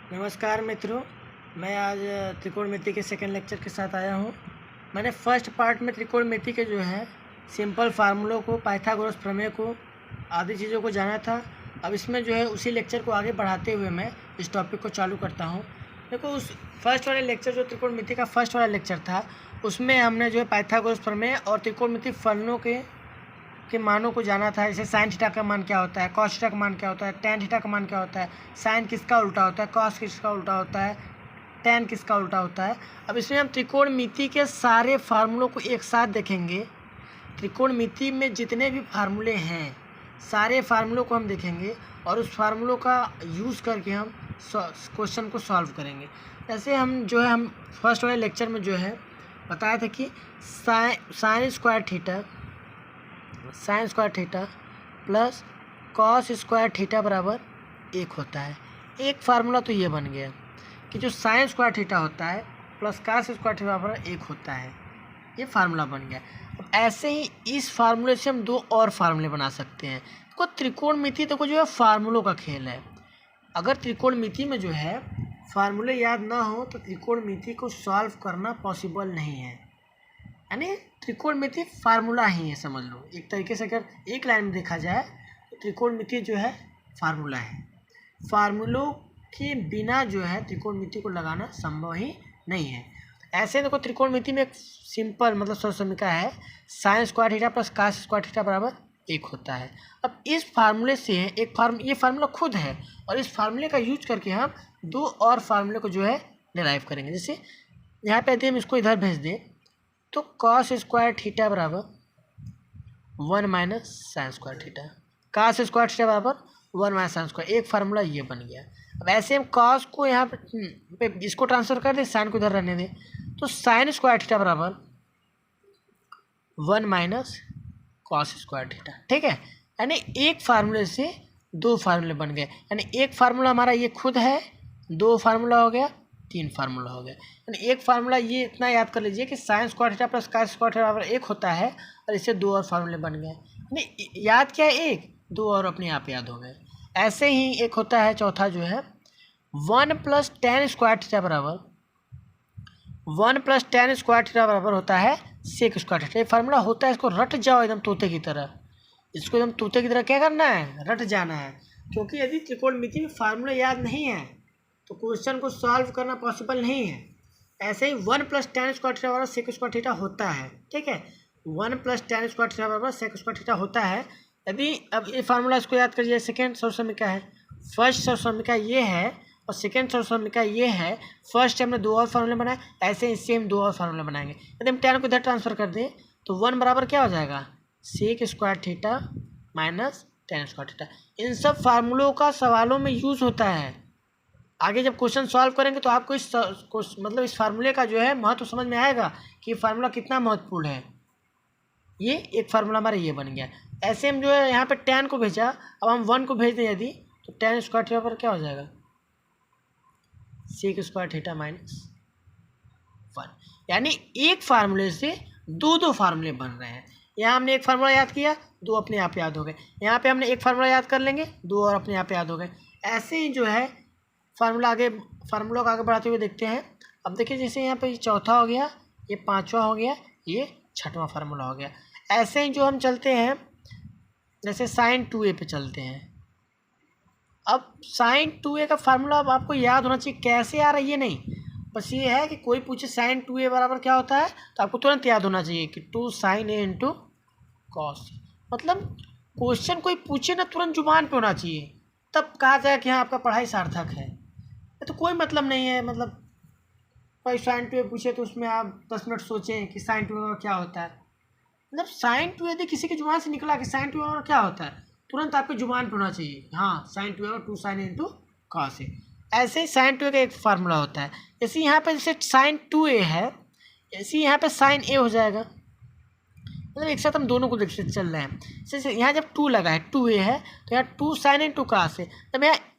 नमस्कार मित्रों, मैं आज त्रिकोणमिति के सेकंड लेक्चर के साथ आया हूँ। मैंने फर्स्ट पार्ट में त्रिकोणमिति के जो है सिंपल फार्मूलों को, पाइथागोरस प्रमेय को, आदि चीज़ों को जाना था। अब इसमें जो है उसी लेक्चर को आगे बढ़ाते हुए मैं इस टॉपिक को चालू करता हूँ। देखो, उस फर्स्ट वाले लेक्चर जो त्रिकोणमिति का फर्स्ट वाला लेक्चर था, उसमें हमने जो है पाइथागोरस प्रमेय और त्रिकोणमिति फलनों के मानों को जाना था। जैसे साइन थीटा का मान क्या होता है, कॉस थीटा का मान क्या होता है, टैन थीटा का मान क्या होता है, साइन किसका उल्टा होता है, कॉस किसका उल्टा होता है, टैन किसका उल्टा होता है। अब इसमें हम त्रिकोणमिति के सारे फार्मूलों को एक साथ देखेंगे। त्रिकोणमिति में जितने भी फार्मूले हैं, सारे फार्मूलों को हम देखेंगे और उस फार्मूलों का यूज़ करके हम क्वेश्चन को सॉल्व करेंगे। जैसे हम फर्स्ट वाले लेक्चर में जो है बताया था कि sine square theta plus cos square theta बराबर 1 होता है। एक फार्मूला तो ये बन गया कि जो साइन स्क्वायर थीटा होता है प्लस कॉस स्क्वायर थीटा बराबर 1 होता है। ये फार्मूला बन गया। अब ऐसे ही इस फार्मूले से हम दो और फार्मूले बना सकते हैं। देखो, त्रिकोणमिति तो जो है फार्मूलों का खेल है। अगर त्रिकोणमिति में जो है फार्मूले याद ना हो तो त्रिकोणमिति को सॉल्व करना पॉसिबल नहीं है। यानी त्रिकोणमिति फार्मूला ही है, समझ लो। एक तरीके से अगर एक लाइन में देखा जाए तो त्रिकोणमिति जो है फार्मूला है। फार्मूलों के बिना जो है त्रिकोणमिति को लगाना संभव ही नहीं है। ऐसे देखो, त्रिकोणमिति में एक सिंपल मतलब सरल समीकरण है, sine square theta plus cos square theta बराबर 1 होता है। अब इस फार्मूले से ये फार्मूला खुद है और इस फार्मूले का यूज करके हम दो और फार्मूले को जो है डिराइव करेंगे। जैसे यहाँ पे यदि हम इसको इधर भेज दें तो कॉस स्क्वायर थीटा बराबर 1 minus sine square theta, cos square theta बराबर 1 माइनस साइन स्क्वायर। एक फार्मूला ये बन गया। अब ऐसे हम कॉस को यहाँ पे इसको ट्रांसफर कर दें, साइन को इधर रहने दें, तो साइन स्क्वायर थीटा बराबर 1 माइनस कॉस स्क्वायर थीटा। ठीक है, यानी एक फार्मूले से दो फार्मूले बन गए। यानी एक फार्मूला हमारा ये खुद है, दो फार्मूला हो गया, तीन फार्मूला हो गया। यानी एक फार्मूला ये इतना याद कर लीजिए कि sine square theta plus cos square theta बराबर 1 होता है और इससे दो और फार्मूले बन गए। यानी याद क्या है, एक, दो और अपने आप याद हो गए। ऐसे ही एक होता है चौथा जो है 1 प्लस टेन स्क्वायर थीटा बराबर होता है सेक स्क्वायर थीटा। ये फार्मूला होता है, इसको रट जाओ एकदम तोते की तरह। इसको एकदम तोते की तरह क्या करना है, रट जाना है। क्योंकि यदि त्रिकोणमिति में फार्मूला याद नहीं है तो क्वेश्चन को सॉल्व करना पॉसिबल नहीं है। ऐसे ही 1 प्लस टेन स्क्वायर थीटा बराबर सेक स्क्वायर थीटा होता है। ठीक है, 1 प्लस टेन स्क्वायर थीटा बराबर सेक स्क्वायर थीटा होता है। यदि अब ये फार्मूला इसको याद करिए, सेकेंड सरल समीकरण है, फर्स्ट सरल समीकरण ये है और सेकेंड सरल समीकरण ये है। फर्स्ट हमने दो और फार्मूले बनाए, ऐसे ही सेम दो और फार्मूले बनाएंगे। यदि हम टेन को इधर ट्रांसफर कर दें तो 1 बराबर क्या हो जाएगा, sec square theta minus tan square theta. इन सब फार्मूलों का सवालों में यूज़ होता है। आगे जब क्वेश्चन सॉल्व करेंगे तो आपको इस फार्मूले का जो है महत्व समझ में आएगा कि ये फार्मूला कितना महत्वपूर्ण है। ये एक फार्मूला हमारा ये बन गया। ऐसे हम जो है यहाँ पे टेन को भेजा, अब हम 1 को भेज दें यदि, तो टेन स्क्वायर थीटा पर क्या हो जाएगा, सेक स्क्वायर थीटा माइनस 1। यानी एक फार्मूले से दो फार्मूले बन रहे हैं। यहाँ हमने एक फार्मूला याद किया, दो अपने आप याद हो गए। यहाँ पे हमने एक फार्मूला याद कर लेंगे, दो और अपने आप याद हो गए। ऐसे ही जो है फार्मूला को आगे बढ़ाते हुए देखते हैं। अब देखिए, जैसे यहाँ पे ये चौथा हो गया, ये पांचवा हो गया, ये छठवां फार्मूला हो गया। ऐसे ही जो हम चलते हैं, जैसे साइन 2a पे चलते हैं। अब साइन 2a का फार्मूला अब आपको याद होना चाहिए। कैसे आ रहा है ये नहीं, बस ये है कि कोई पूछे साइन 2a बराबर क्या होता है तो आपको तुरंत याद होना चाहिए कि 2 sin a इंटू कॉस। मतलब क्वेश्चन कोई पूछे ना, तुरंत जुबान पे होना चाहिए, तब कहा जाए कि हाँ आपका पढ़ाई सार्थक है। तो कोई मतलब नहीं है, मतलब कोई साइन 2a पूछे तो उसमें आप 10 मिनट सोचें कि साइन 2a क्या होता है। मतलब साइन 2a यदि किसी की जुबान से निकला कि साइन 2a क्या होता है, तुरंत आपकी जुबान पे होना चाहिए, हाँ sine 2a 2 sin a into cos A. ऐसे ही साइन 2a का एक फार्मूला होता है। जैसे यहाँ पे जैसे साइन 2a है, ऐसे यहाँ पे साइन a हो जाएगा। मतलब एक साथ हम दोनों को देखते चल रहे हैं। जैसे यहाँ जब 2 लगा है, 2a है, तो यहाँ 2 sin a इंटू कॉस ए।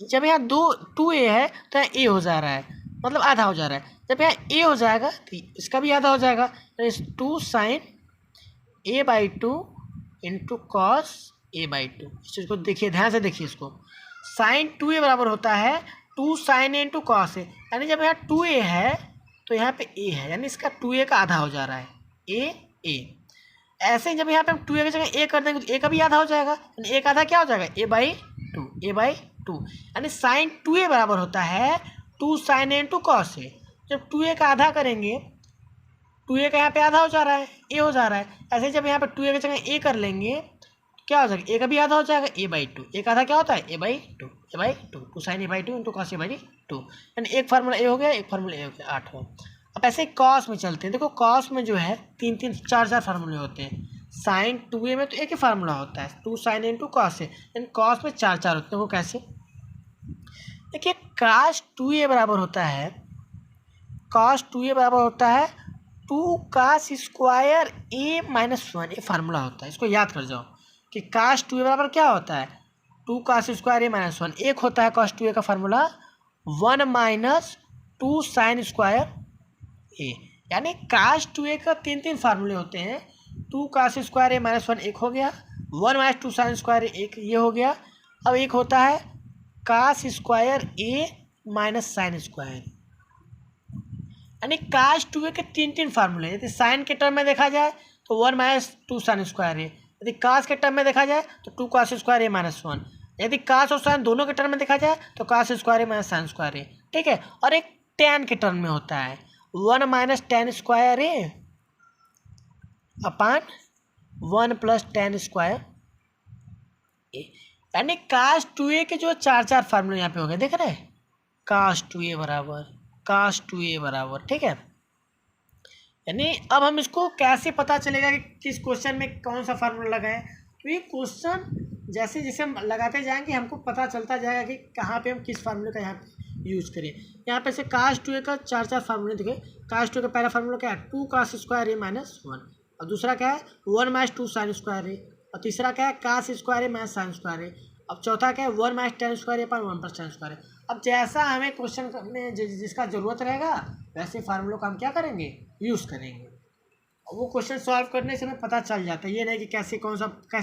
जब यहाँ 2a है तो यहाँ a हो जा रहा है, मतलब आधा हो जा रहा है। जब यहाँ a हो जाएगा तो इसका भी आधा हो जाएगा, तो 2 sin a/2 into cos a/2। इस चीज़ को देखिए, ध्यान से देखिए इसको। साइन 2a बराबर होता है 2 sin a इंटू कॉस ए, यानी जब यहाँ 2a है तो यहाँ पे a है, यानी इसका 2a का आधा हो जा रहा है, a। ऐसे ही जब यहाँ पे हम 2a की जगह a कर देंगे तो a का भी आधा हो जाएगा, यानी a का आधा क्या हो जाएगा, a/2, यानी sin 2a बराबर होता है 2 sin a इंटू कॉस ए। जब 2a का आधा करेंगे, 2a का यहाँ पे आधा हो जा रहा है, a हो जा रहा है। ऐसे ही जब यहाँ पे 2a की जगह a कर लेंगे तो क्या हो जाएगा, a का भी आधा हो जाएगा, a/2। a का आधा क्या होता है, a/2, 2 sin a/2 into cos a/2, यानी एक फार्मूला a हो गया, एक फार्मूला a हो गया, 8 हो। अब ऐसे कॉस में चलते हैं। देखो कॉस में जो है 3 4 फार्मूले होते हैं। साइन 2a में तो एक ही फार्मूला होता है, 2 sin a इंटू कॉस ए, यानी कॉस में 4 होते हैं। वो कैसे, देखिए cos 2a बराबर होता है, cos 2a बराबर होता है 2 cos स्क्वायर a-1, ये फार्मूला होता है। इसको याद कर जाओ कि cos 2a बराबर क्या होता है, 2 cos स्क्वायर a-1। एक होता है cos 2a का formula 1 minus 2 sin square a, यानी cos 2a का 3 फार्मूले होते हैं। 2 cos स्क्वायर a-1 एक हो गया, 1 माइनस 2 sin स्क्वायर एक ये हो गया। अब एक होता है cos square a minus sine square, यानी cos 2a के 3 फार्मूले। यदि साइन के टर्म में देखा जाए तो 1 माइनस 2 sin स्क्वायर a, यदि cos के टर्म में देखा जाए तो 2 cos स्क्वायर a-1, यदि cos और साइन दोनों के टर्म में देखा जाए तो cos square a minus sine square a, ठीक है। और एक tan के टर्म में होता है 1 minus tan square a upon 1 plus tan square a, यानी cos 2a के जो 4 फार्मूले यहाँ पे हो गए, देख रहे हैं, cos 2a बराबर, ठीक है। यानी अब हम इसको कैसे पता चलेगा कि किस क्वेश्चन में कौन सा फार्मूला लगाएं, तो ये क्वेश्चन जैसे जैसे हम लगाते जाएंगे हमको पता चलता जाएगा कि कहाँ पे हम किस फार्मूले का यहाँ पे यूज़ करें। यहाँ पे से cos 2a का 4 फार्मूले देखें। cos 2a का पहला फार्मूला क्या है, 2 cos स्क्वायर a-1, और दूसरा क्या है 1 माइनस 2 sin स्क्वायर a, और तीसरा क्या है cos square a minus sine square a, अब चौथा क्या है 1 माइनस tan स्क्वायर a पर 1 प्लस tan स्क्वायर a। अब जैसा हमें क्वेश्चन में जिसका ज़रूरत रहेगा वैसे फार्मूलों का हम क्या करेंगे, यूज़ करेंगे। और वो क्वेश्चन सॉल्व करने से हमें पता चल जाता है। ये नहीं कि कैसे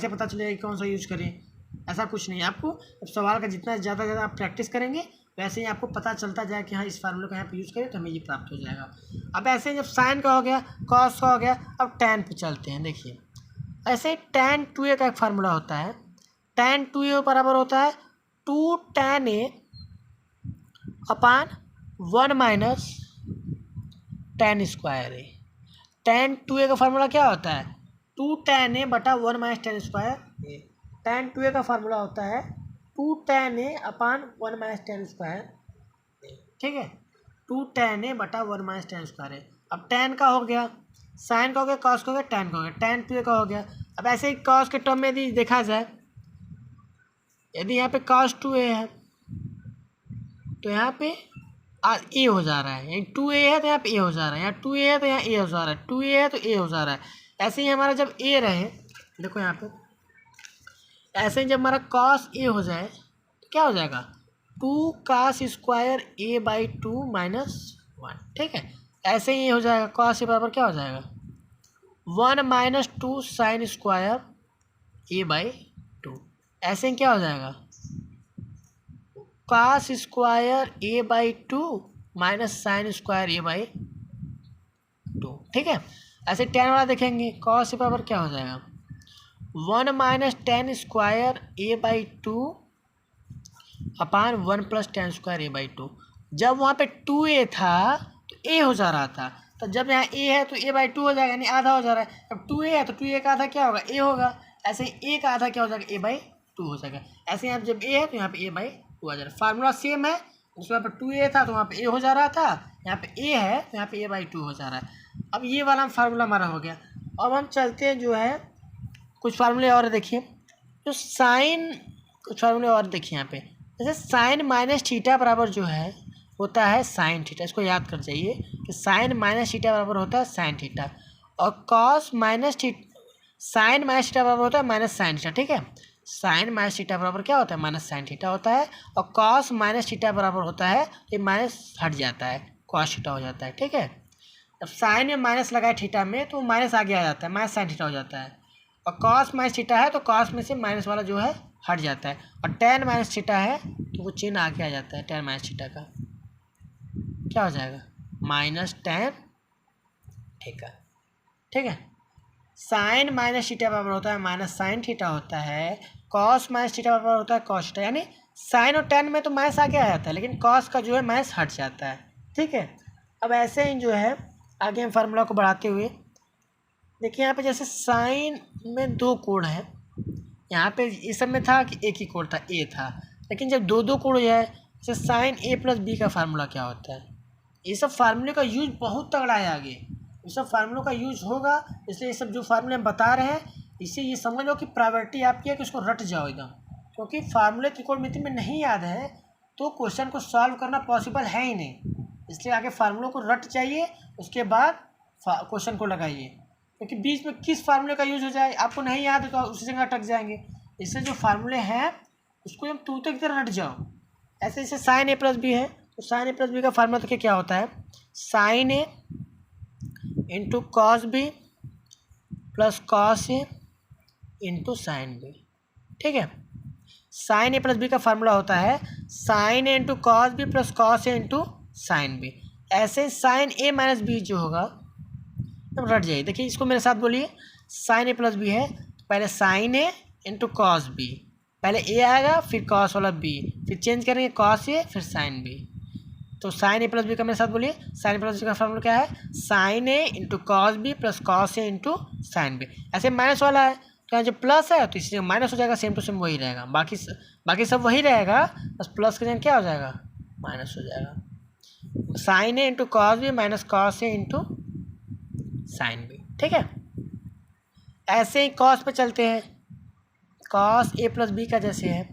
पता चलेगा कि कौन सा यूज़ करें, ऐसा कुछ नहीं है। आपको अब सवाल का जितना ज़्यादा आप प्रैक्टिस करेंगे वैसे ही आपको पता चलता जाएगा कि हाँ इस फार्मूले का यहाँ पे यूज़ करें तो हमें ये प्राप्त हो जाएगा। अब ऐसे ही जब साइन का हो गया, कॉस का हो गया, अब tan पे चलते हैं। देखिए ऐसे ही tan 2a का एक फार्मूला होता है, tan 2a बराबर होता है 2 tan a upon 1 minus tan square a। tan 2a का फार्मूला क्या होता है, 2 tan a बटा 1 minus tan square a। tan 2a का फार्मूला होता है 2 tan a upon 1 minus tan square a, ठीक है, 2 tan a बटा 1 माइनस tan स्क्वायर a। अब tan का हो गया, साइन का हो गया, कॉस का हो गया, tan का हो गया, tan 2a का हो गया। अब ऐसे ही कॉस के टर्म में यदि देखा जाए, यदि यहाँ पे cos 2a है तो यहाँ पे ए हो जा रहा है, 2a है तो यहाँ पे ए हो जा रहा है, यहाँ 2a है तो यहाँ ए हो जा रहा है, 2a है तो ए हो जा रहा है। ऐसे ही हमारा जब ए रहे, देखो यहाँ पे ऐसे ही जब हमारा cos a हो जाए तो क्या हो जाएगा 2 cos स्क्वायर a/2 माइनस 1, ठीक है। ऐसे ही हो जाएगा cos a बराबर क्या हो जाएगा 1 माइनस 2 sin स्क्वायर a/2। ऐसे ही क्या हो जाएगा cos square a/2 minus sine square a/2, ठीक है। ऐसे tan वाला देखेंगे, cos बराबर क्या हो जाएगा 1 माइनस tan स्क्वायर a/2 अपान 1 प्लस tan स्क्वायर a/2। जब वहाँ पे 2a था तो a हो जा रहा था, तो जब यहाँ a है तो a/2 हो जाएगा, यानी आधा हो जा रहा है। अब 2a है तो 2a का आधा क्या होगा, a होगा। ऐसे ही a का आधा क्या हो जाएगा, a/2 हो जाएगा। ऐसे यहाँ जब a है तो यहाँ पे a/2 आ जा रहा है। फार्मूला सेम है, उसमें पर 2a था तो वहाँ पे a हो जा रहा था, यहाँ पे a है तो यहाँ पे a/2 हो जा रहा है। अब ये वाला फार्मूला हमारा हो गया। अब हम चलते हैं जो है कुछ फार्मूले और देखिए, जो साइन कुछ फार्मूले और देखिए यहाँ पे, जैसे साइन माइनस थीटा बराबर जो है होता है साइन थीटा। इसको याद कर जाइए कि साइन माइनस थीटा बराबर होता है साइन थीटा, और cos minus sine minus theta बराबर होता है माइनस साइन थीटा, ठीक है। साइन माइनस थीटा बराबर क्या होता है, माइनस साइन थीटा होता है, और कॉस माइनस थीटा बराबर होता है ये माइनस हट जाता है, कॉस थीटा हो जाता है, ठीक है। जब साइन में माइनस लगाए थीटा में तो माइनस आगे आ जाता है, माइनस साइन थीटा हो जाता है, और कॉस माइनस थीटा है तो कॉस में से माइनस वाला जो है हट जाता है, और tan माइनस थीटा है तो वो चिन्ह आगे आ जाता है, tan माइनस थीटा का क्या हो जाएगा माइनस tan थीटा। ठीक है, साइन माइनस थीटा बराबर होता है माइनस साइन थीटा होता है, कॉस माइनस थीटा बराबर होता है कॉस थीटा, यानी साइन और tan में तो माइनस आगे आ जाता है लेकिन कॉस का जो है माइनस हट जाता है। ठीक है, अब ऐसे ही जो है आगे हम फार्मूला को बढ़ाते हुए देखिए यहाँ पे जैसे साइन में दो कोण है, यहाँ पे इस सब में था कि एक ही कोण था ए था, लेकिन जब दो दो कोण हो जाए जैसे साइन ए प्लस बी का फार्मूला क्या होता है, ये सब फार्मूले का यूज बहुत तगड़ा है आगे, ये सब फार्मूलों का यूज होगा, इसलिए ये सब जो फार्मूले हम बता रहे हैं इससे ये समझ लो कि प्रायोरिटी आपकी है कि उसको रट जाओ एकदम, क्योंकि फार्मूले त्रिकोणमिति में नहीं याद है तो क्वेश्चन को सॉल्व करना पॉसिबल है ही नहीं, इसलिए आगे फार्मूलों को रट चाहिए उसके बाद क्वेश्चन को लगाइए, क्योंकि बीच में किस फार्मूले का यूज हो जाए आपको नहीं याद है तो उसी जगह अटक जाएंगे। इससे जो फार्मूले हैं उसको हम तूते की तरह रट जाओ। ऐसे जैसे साइन ए प्लस बी है तो साइन ए प्लस बी का फार्मूला देखिए क्या होता है, sine A into cos B plus cos A into sine B. ठीक है, साइन ए प्लस बी का फार्मूला होता है sine A into cos B plus cos A into sine B. ऐसे साइन ए माइनस बी जो होगा तब रट जाइए, देखिए इसको मेरे साथ बोलिए, साइन ए प्लस बी है तो पहले sign A into cos B, पहले ए आएगा फिर कॉस वाला बी, फिर चेंज करेंगे कॉस ए फिर साइन बी, तो साइन ए प्लस बी का मेरे साथ बोलिए, साइन ए प्लस बी का फॉर्मूला क्या है sine A into cos B plus cos A into sine B. ऐसे माइनस वाला है तो यहाँ जो प्लस है तो इसलिए माइनस हो जाएगा, सेम टू सेम वही रहेगा, बाकी सब वही रहेगा, बस प्लस के जगह क्या हो जाएगा माइनस हो जाएगा, sine A into cos B minus cos A into sine B. ठीक है, ऐसे ही कॉस पे चलते हैं, कॉस ए प्लस बी का जैसे है,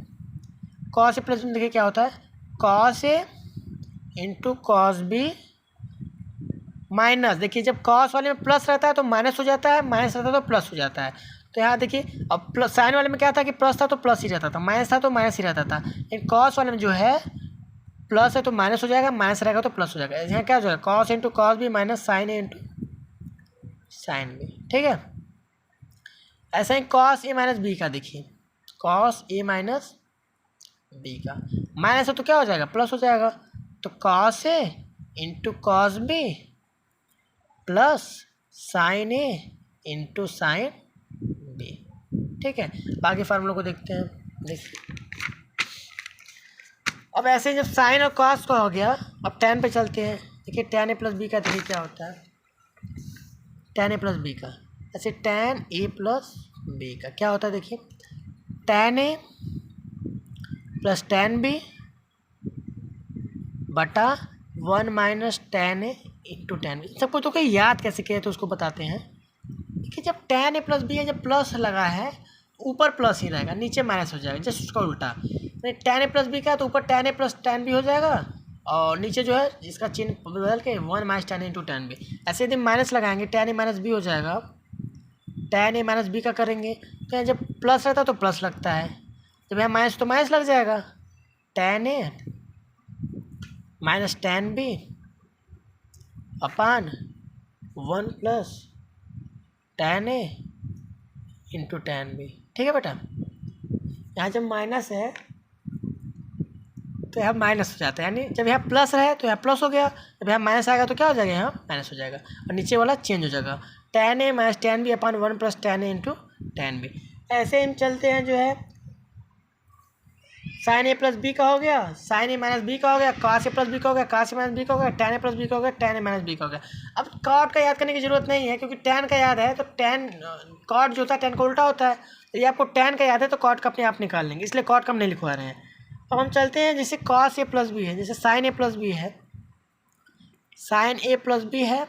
कॉस ए प्लस बी देखिए क्या होता है cos A into cos B minus, देखिए जब कॉस वाले में प्लस रहता है तो माइनस हो जाता है, माइनस रहता है तो प्लस हो जाता है, तो यहाँ देखिए अब प्लस साइन वाले में क्या था कि प्लस था तो प्लस ही रहता था, माइनस था तो माइनस ही रहता था, लेकिन कॉस वाले में जो है प्लस है तो माइनस हो जाएगा, माइनस रहेगा तो प्लस हो जाएगा, यहाँ क्या हो जाएगा cos into cos B minus sine A into sine B. ठीक है, ऐसा ही कॉस ए माइनस बी का देखिए, कॉस ए माइनस बी का माइनस है तो क्या हो जाएगा प्लस हो जाएगा, तो cos A into cos B plus sine A into sine B. ठीक है, बाकी फार्मूलों को देखते हैं। देखिए अब ऐसे जब साइन और कॉस का हो गया, अब tan पे चलते हैं। देखिए tan ए प्लस बी का देखिए क्या होता है, tan ए प्लस बी का ऐसे tan ए प्लस बी का क्या होता है, देखिए tan ए प्लस tan बी बटा 1 माइनस tan ए इंटू tan बी। सबको तो कहीं याद कैसे किया तो उसको बताते हैं। देखिए जब tan ए प्लस बी है, जब प्लस लगा है ऊपर प्लस ही रहेगा, नीचे माइनस हो जाएगा, जस्ट उसका उल्टा। tan ए प्लस बी का है तो ऊपर tan ए प्लस tan बी हो जाएगा और नीचे जो है इसका चिन्ह बदल के 1 माइनस tan ए इंटू tan बी। ऐसे यदि माइनस लगाएंगे tan ए माइनस बी हो जाएगा, tan ए माइनस बी का करेंगे तो यहाँ जब प्लस रहता है तो प्लस लगता है, जब यहाँ माइनस तो माइनस लग जाएगा, tan ए माइनस tan बी अपान 1 प्लस tan ए इंटू tan बी। ठीक है बेटा, यहाँ जब माइनस है तो यहाँ माइनस हो जाता है, यानी जब यहाँ प्लस है तो यहाँ प्लस हो गया, जब यहाँ माइनस आएगा तो क्या हो जाएगा यहाँ माइनस हो जाएगा और नीचे वाला चेंज हो जाएगा, tan ए माइनस tan बी अपान 1 प्लस tan ए इंटू tan बी। ऐसे हम चलते हैं, जो है साइन ए प्लस बी का हो गया, साइन ए माइनस बी का हो गया, कॉस ए प्लस बी का हो गया, कॉस ए माइनस बी का हो गया, tan ए प्लस बी का हो गया, tan ए माइनस बी का हो गया। अब कॉट का याद करने की जरूरत नहीं है क्योंकि tan का याद है तो tan कॉट जो होता है tan का उल्टा होता है, तो ये आपको tan का याद है तो कॉट का अपने आप निकाल लेंगे, इसलिए कॉट का हम नहीं लिखवा रहे हैं। अब हम चलते हैं, जैसे कॉस ए प्लस बी है, जैसे साइन ए प्लस बी है, साइन ए प्लस बी है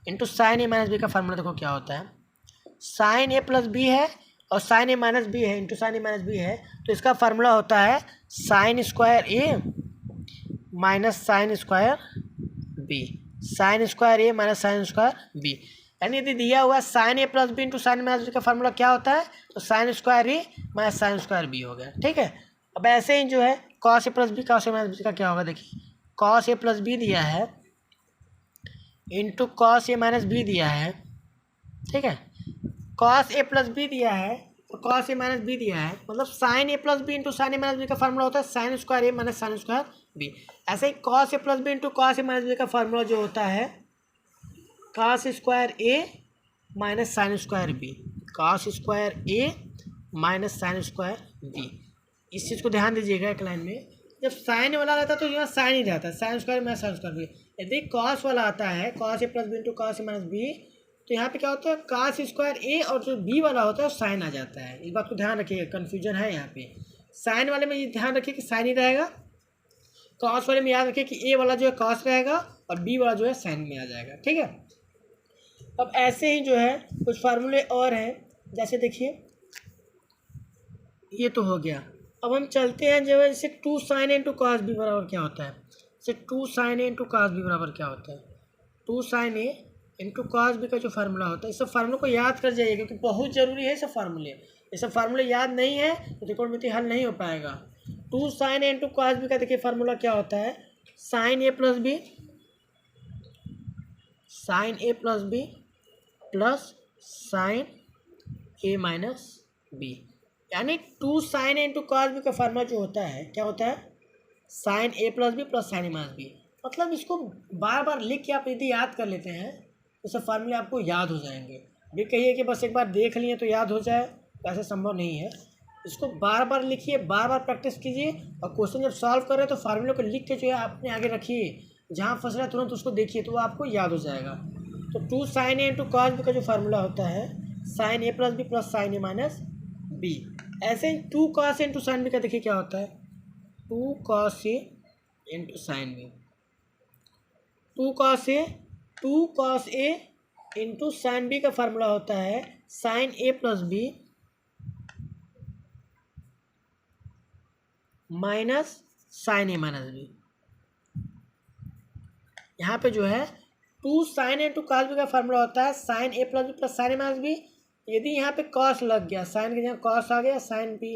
into sine A minus B का फार्मूला देखो क्या होता है, साइन ए प्लस बी है और साइन ए माइनस बी है into sine A minus B है, तो इसका फार्मूला होता है sine square A minus sine square B, sine square A minus sine square B. यानी यदि दिया हुआ sine A plus B into sine minus B का फार्मूला क्या होता है, तो sine square A minus sine square B हो गया। ठीक है, अब ऐसे ही जो है cos A plus B cos A minus B का क्या होगा, देखिए कॉस ए प्लस बी दिया है into cos A minus B दिया है। ठीक है, कॉस ए प्लस बी दिया है और कॉस ए माइनस बी दिया है, मतलब sine A plus B into sine A minus B का फार्मूला होता है sine square A minus sine square B. ऐसे ही cos A plus B into cos A minus B का फार्मूला जो होता है cos square A minus sine square B, cos square A minus sine square B. इस चीज़ को ध्यान दीजिएगा एक लाइन में, जब साइन वाला रहता है तो यहाँ साइन ही रहता है, sine square minus sine square B. यदि कॉस वाला आता है cos A plus B into cos A minus B, तो यहाँ पे क्या होता है कॉस स्क्वायर ए और जो बी वाला होता है वो साइन आ जाता है। इस बात को ध्यान रखिएगा, कन्फ्यूजन है यहाँ पे। साइन वाले में ये ध्यान रखिए कि साइन ही रहेगा, कॉस वाले में याद रखिए कि ए वाला जो है कॉस रहेगा और बी वाला जो है साइन में आ जाएगा, ठीक है। अब ऐसे ही जो है कुछ फार्मूले और हैं, जैसे देखिए ये तो हो गया। अब हम चलते हैं जो है जैसे 2 sin a into cos B बराबर क्या होता है, जैसे 2 sin a into cos B बराबर क्या होता है, 2 sin a into cos B का जो फार्मूला होता है, इस सब फार्मूले को याद कर जाइए क्योंकि बहुत ज़रूरी है सब फार्मूले। ये सब फार्मूले याद नहीं है तो त्रिकोणमिति हल नहीं हो पाएगा। 2 sin a into cos B का देखिए फार्मूला क्या होता है, sine A plus B, sine A plus B plus sine A minus B, यानी 2 sin a into cos B का फार्मूला जो होता है क्या होता है sine A plus B plus sine A minus B. मतलब इसको बार बार लिख के आप यदि याद कर लेते हैं तो सब फार्मूले आपको याद हो जाएंगे। भी कहिए कि बस एक बार देख लिए तो याद हो जाए, ऐसे संभव नहीं है। इसको बार बार लिखिए, बार बार प्रैक्टिस कीजिए और क्वेश्चन जब सॉल्व करें तो फार्मूले को लिख के जो है अपने आगे रखिए, जहाँ फंस रहा है तुरंत उसको देखिए तो वो आपको याद हो जाएगा। तो 2 sin a into cos B का जो फार्मूला होता है sine A plus B plus sine A minus B. ऐसे ही 2 cos a into sine B का देखिए क्या होता है 2 cos a into sine B, 2 cos a into sine B का फार्मूला होता है sine A plus B minus sine A minus B. यहाँ पे जो है 2 sin a into cos B का फार्मूला होता है sine A plus B plus sine A minus B. यदि यहाँ पे कॉस लग गया, साइन के जगह कॉस आ गया, साइन बी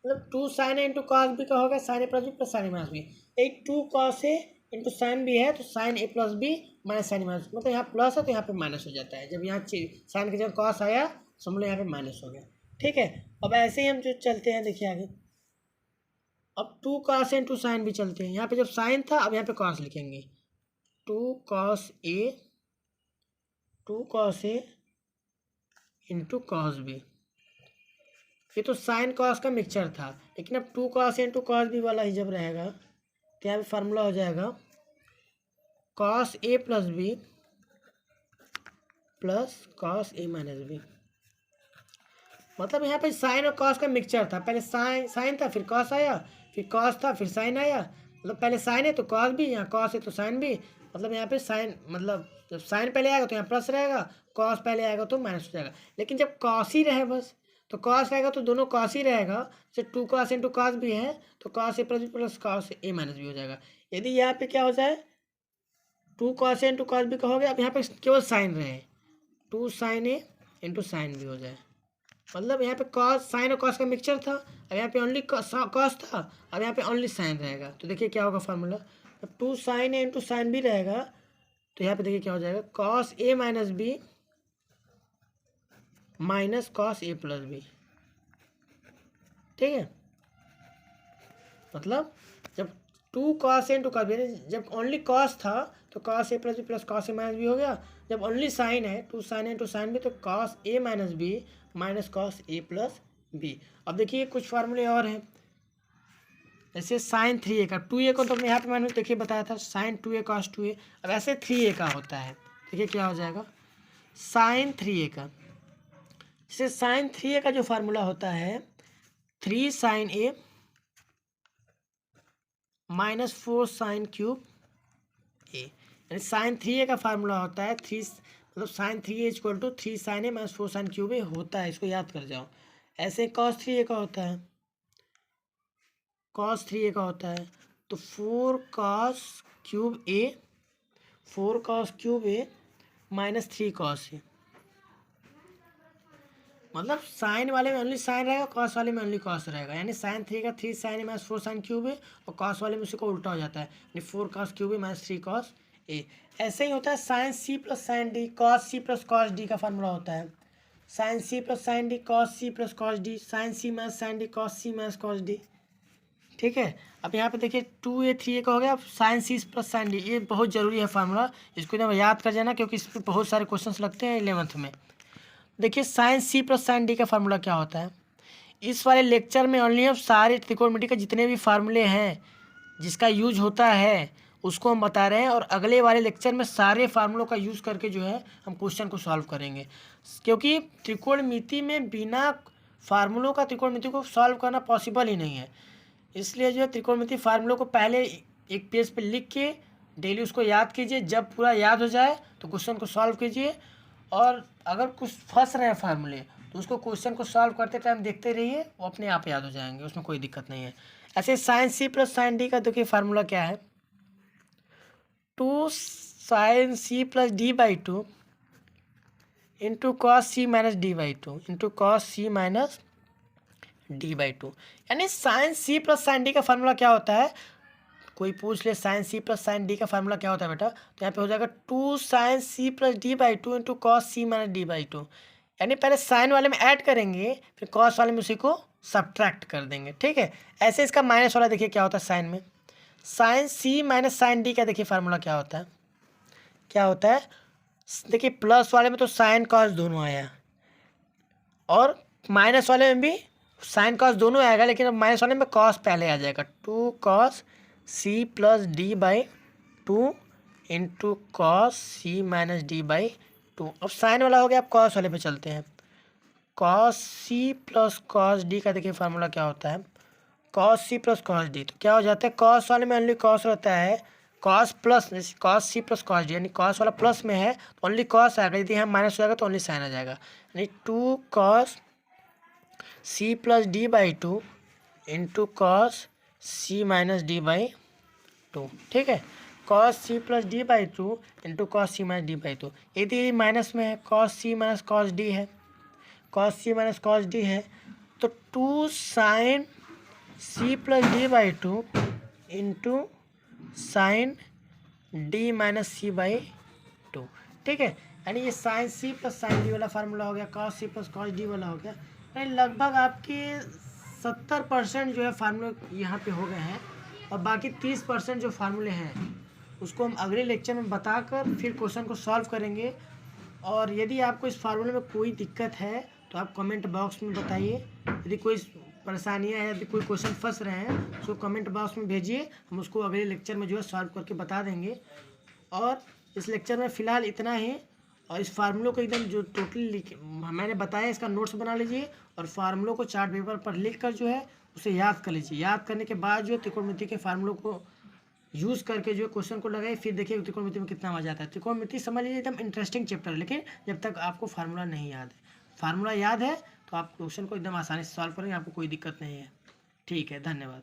मतलब 2 sin a into cos B का होगा sine A plus B plus sine A minus B. एक 2 cos a into sine B है तो sine A plus B minus sine A minus, मतलब यहाँ प्लस है तो यहाँ पे माइनस हो जाता है। जब यहाँ साइन की जगह कॉस आया समझ लो यहाँ पे माइनस हो गया, ठीक है। अब ऐसे ही हम जो चलते हैं देखिए आगे, अब 2 cos a into sine B चलते हैं। यहाँ पे जब साइन था अब यहाँ पे कॉस लिखेंगे 2 cos a into cos B. ये तो साइन कॉस का मिक्सचर था, लेकिन अब 2 cos a into cos B वाला ही जब रहेगा तो यहाँ पे फार्मूला हो जाएगा cos a plus B plus cos a minus B. मतलब यहाँ पे साइन और कॉस का मिक्सचर था, पहले साइन था फिर कॉस आया, फिर कॉस था फिर साइन आया। मतलब पहले साइन है तो कॉस भी, यहाँ कॉस है तो साइन भी। मतलब यहाँ पे साइन मतलब जब साइन पहले आएगा तो यहाँ प्लस रहेगा, कॉस पहले आएगा तो माइनस हो जाएगा। लेकिन जब कॉस ही रहे बस तो कॉस रहेगा तो दोनों कॉस ही रहेगा। जैसे 2 cos इंटू कॉस भी है तो cos A plus cos A minus भी हो जाएगा। यदि यहाँ पे क्या हो जाए 2 cos a into cos B का हो गया, अब यहाँ पे केवल साइन रहे 2 sin a into sine B हो जाए। मतलब यहाँ पे कॉस साइन और कॉस का मिक्सचर था, अब यहाँ पे ओनली कॉस था, अब यहाँ पे ओनली साइन रहेगा। तो देखिए क्या होगा फार्मूला, अब 2 sin a into sine B रहेगा तो यहाँ पे देखिए क्या हो जाएगा cos a minus B minus cos a plus B, ठीक है। मतलब जब 2 cos a into cos B, जब ओनली कॉस था तो cos a plus B plus cos a minus B हो गया। जब ओनली साइन है 2 sin a into sine B तो cos a minus B minus cos a plus B. अब देखिए कुछ फार्मूले और हैं, जैसे साइन 3a का 2a को तो यहाँ पे मैंने देखिए बताया था साइन 2a cos 2a। अब ऐसे 3a का होता है, देखिए क्या हो जाएगा साइन 3a का। जैसे साइन 3a का जो फार्मूला होता है 3 sin a minus 4 sin cube a, यानी साइन 3a का फार्मूला होता है 3 मतलब sine 3a equal to 3 sin a minus 4 sin cube a होता है। इसको याद कर जाओ। ऐसे cos 3a का होता है, cos 3a का होता है तो 4 cos cube a minus 3 cos a। मतलब साइन वाले में ओनली साइन रहेगा, कॉस वाले में ओनली कॉस रहेगा। यानी साइन 3 का 3 sin a minus 4 sin cube a और कॉस वाले में उसी को उल्टा हो जाता है, यानी 4 cos cube a minus 3 cos a। ऐसे ही होता है sine c plus sine D, cos c plus cos d का फार्मूला होता है sine C plus sine D cos C plus cos D, sine C minus sine D cos C minus cos D. ठीक है, अब यहाँ पे देखिए 2a 3a का हो गया। अब sine C plus sine D, ये बहुत ज़रूरी है फार्मूला, इसको एकदम याद कर जाना क्योंकि इस पर बहुत सारे क्वेश्चंस लगते हैं 11th में। देखिए sine C plus sine D का फार्मूला क्या होता है। इस वाले लेक्चर में ओनली हम सारे त्रिकोणमिति के जितने भी फार्मूले हैं जिसका यूज होता है उसको हम बता रहे हैं, और अगले वाले लेक्चर में सारे फार्मूलों का यूज़ करके जो है हम क्वेश्चन को सॉल्व करेंगे, क्योंकि त्रिकोणमिति में बिना फार्मूलों का त्रिकोणमिति को सॉल्व करना पॉसिबल ही नहीं है। इसलिए जो है त्रिकोणमिति फार्मूलों को पहले एक पेज पे लिख के डेली उसको याद कीजिए, जब पूरा याद हो जाए तो क्वेश्चन को सॉल्व कीजिए। और अगर कुछ फंस रहे हैं फार्मूले तो उसको क्वेश्चन को सॉल्व करते टाइम देखते रहिए, वो अपने आप याद हो जाएंगे, उसमें कोई दिक्कत नहीं है। ऐसे sine C plus sine D का देखिए फार्मूला क्या है, 2 sine C plus D by 2 into cos C minus D by 2 into cos C minus D by 2। यानी sine C plus sine D का फार्मूला क्या होता है, कोई पूछ ले sine C plus sine D का फार्मूला क्या होता है बेटा, तो यहाँ पे हो जाएगा 2 sine C plus D by 2 into cos C minus D by 2। यानी पहले साइन वाले में ऐड करेंगे, फिर कॉस वाले में उसी को सब्ट्रैक्ट कर देंगे। ठीक है, ऐसे इसका माइनस वाला देखिए क्या होता है साइन में, sign C minus sine D का देखिए फार्मूला क्या होता है, क्या होता है देखिए, प्लस वाले में तो साइन कॉस दोनों आया और माइनस वाले में भी साइन कॉस दोनों आएगा, लेकिन अब माइनस वाले में कॉस पहले आ जाएगा, 2 cos C plus D by 2 into cos C minus D by 2। अब साइन वाला हो गया, अब कॉस वाले पे चलते हैं, cos C plus cos D का देखिए फार्मूला क्या होता है, cos C plus cos D, तो क्या हो जाता है, कॉस वाले में ओनली कॉस रहता है, cos plus cos C plus cos D, यानी कॉस वाला प्लस में है तो ओनली कॉस आएगा, यदि यहाँ माइनस हो जाएगा तो ओनली साइन आ जाएगा, यानी 2 cos C plus D by 2 into cos C minus D by 2। ठीक है, cos C plus D by 2 into cos C minus D by 2, यदि माइनस में है cos C minus cos D है, cos C minus cos D है, तो 2 sine C plus D by 2 into sine D minus C by 2। ठीक है, यानी ये sine C plus sine D वाला फार्मूला हो गया, cos C plus cos D वाला हो गया, यानी लगभग आपके 70% जो है फार्मूले यहाँ पे हो गए हैं, और बाकी 30% जो फार्मूले हैं उसको हम अगले लेक्चर में बताकर फिर क्वेश्चन को सॉल्व करेंगे। और यदि आपको इस फार्मूले में कोई दिक्कत है तो आप कमेंट बॉक्स में बताइए, यदि कोई परेशानियाँ है, यदि कोई क्वेश्चन फंस रहे हैं उसको कमेंट बॉक्स में भेजिए, हम उसको अगले लेक्चर में जो है सॉल्व करके बता देंगे। और इस लेक्चर में फ़िलहाल इतना ही, और इस फार्मूलों को एकदम जो टोटली मैंने बताया इसका नोट्स बना लीजिए, और फार्मूलों को चार्ट पेपर पर लिख कर जो है उसे याद कर लीजिए। याद करने के बाद जो है त्रिकोणमिति के फार्मूलों को यूज़ करके जो है क्वेश्चन को लगाए, फिर देखिए त्रिकोणमिति में कितना मजा आता है। त्रिकोणमिति समझ लीजिए एकदम इंटरेस्टिंग चैप्टर है, लेकिन जब तक आपको फार्मूला नहीं याद है, फार्मूला याद है तो आप क्वेश्चन को एकदम आसानी से सॉल्व करेंगे, आपको कोई दिक्कत नहीं है। ठीक है, धन्यवाद।